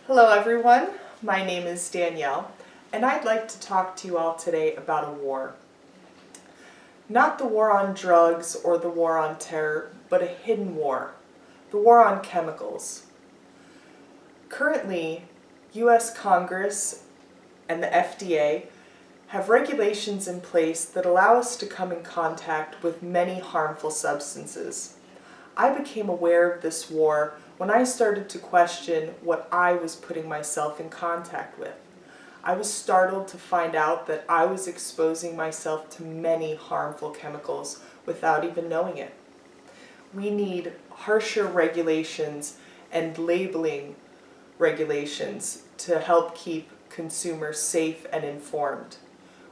Hello everyone, my name is Danielle, and I'd like to talk to you all today about a war. Not the war on drugs or the war on terror, but a hidden war, the war on chemicals. Currently, U.S. Congress and the FDA have regulations in place that allow us to come in contact with many harmful substances. I became aware of this war when I started to question what I was putting myself in contact with. I was startled to find out that I was exposing myself to many harmful chemicals without even knowing it. We need harsher regulations and labeling regulations to help keep consumers safe and informed.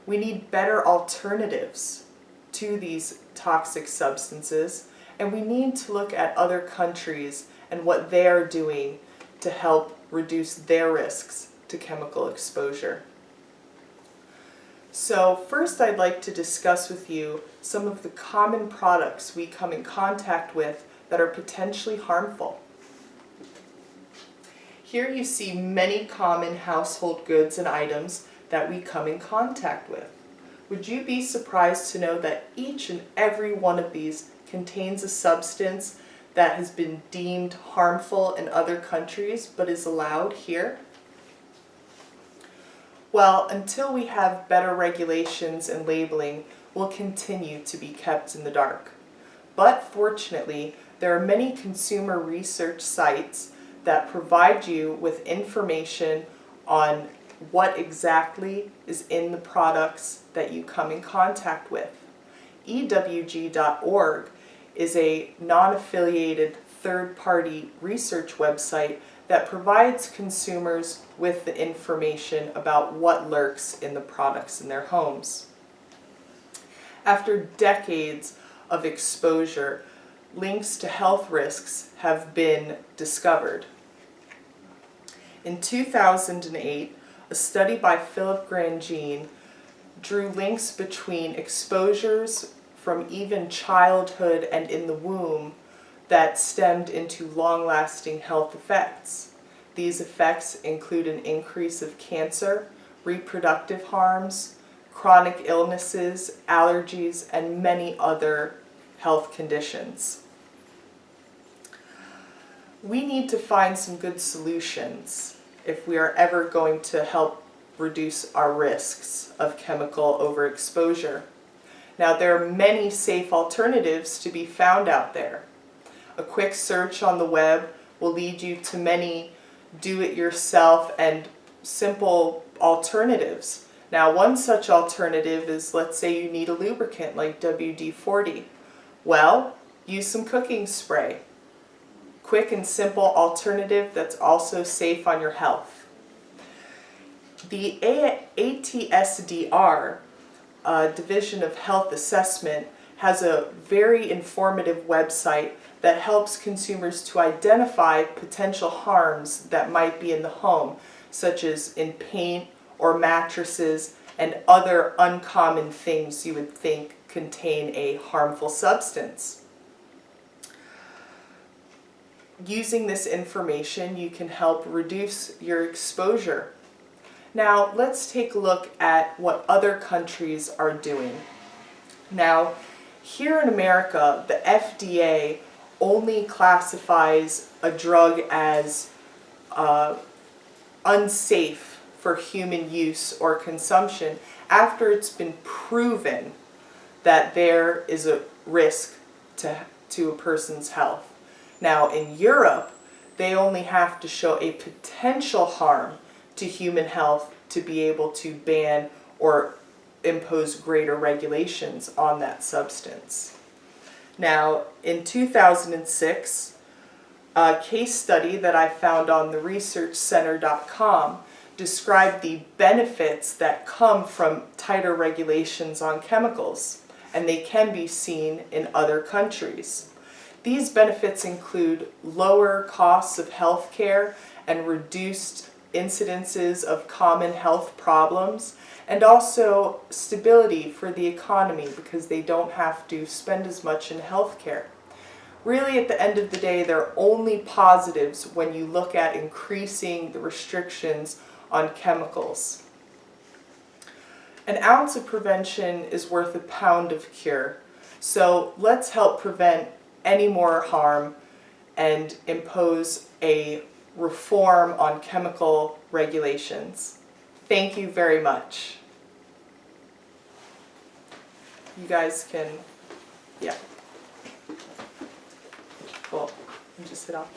We need better alternatives to these toxic substances, and we need to look at other countries and what they are doing to help reduce their risks to chemical exposure. So first I'd like to discuss with you some of the common products we come in contact with that are potentially harmful. Here you see many common household goods and items that we come in contact with. Would you be surprised to know that each and every one of these contains a substance that has been deemed harmful in other countries but is allowed here? Well, until we have better regulations and labeling, we'll continue to be kept in the dark. But fortunately, there are many consumer research sites that provide you with information on what exactly is in the products that you come in contact with. EWG.org is a non-affiliated third-party research website that provides consumers with the information about what lurks in the products in their homes. After decades of exposure, links to health risks have been discovered. In 2008, a study by Philip Grandjean drew links between exposures from even childhood and in the womb that stemmed into long-lasting health effects. These effects include an increase of cancer, reproductive harms, chronic illnesses, allergies, and many other health conditions. We need to find some good solutions if we are ever going to help reduce our risks of chemical overexposure. Now, there are many safe alternatives to be found out there. A quick search on the web will lead you to many do-it-yourself and simple alternatives. Now, one such alternative is, let's say you need a lubricant like WD-40. Well, use some cooking spray. Quick and simple alternative that's also safe on your health. The ATSDR Division of Health Assessment has a very informative website that helps consumers to identify potential harms that might be in the home, such as in paint or mattresses and other uncommon things you would think contain a harmful substance. Using this information, you can help reduce your exposure. Now, let's take a look at what other countries are doing. Now, here in America, the FDA only classifies a drug as unsafe for human use or consumption after it's been proven that there is a risk to a person's health. Now, in Europe, they only have to show a potential harm to human health to be able to ban or impose greater regulations on that substance. Now, in 2006, a case study that I found on the researchcenter.com described the benefits that come from tighter regulations on chemicals, and they can be seen in other countries. These benefits include lower costs of health care and reduced incidences of common health problems, and also stability for the economy because they don't have to spend as much in health care. really at the end of the day, they're only positives when you look at increasing the restrictions on chemicals. An ounce of prevention is worth a pound of cure. So let's help prevent any more harm and impose a reform on chemical regulations. Thank you very much. You guys can, yeah. Cool. Just sit off.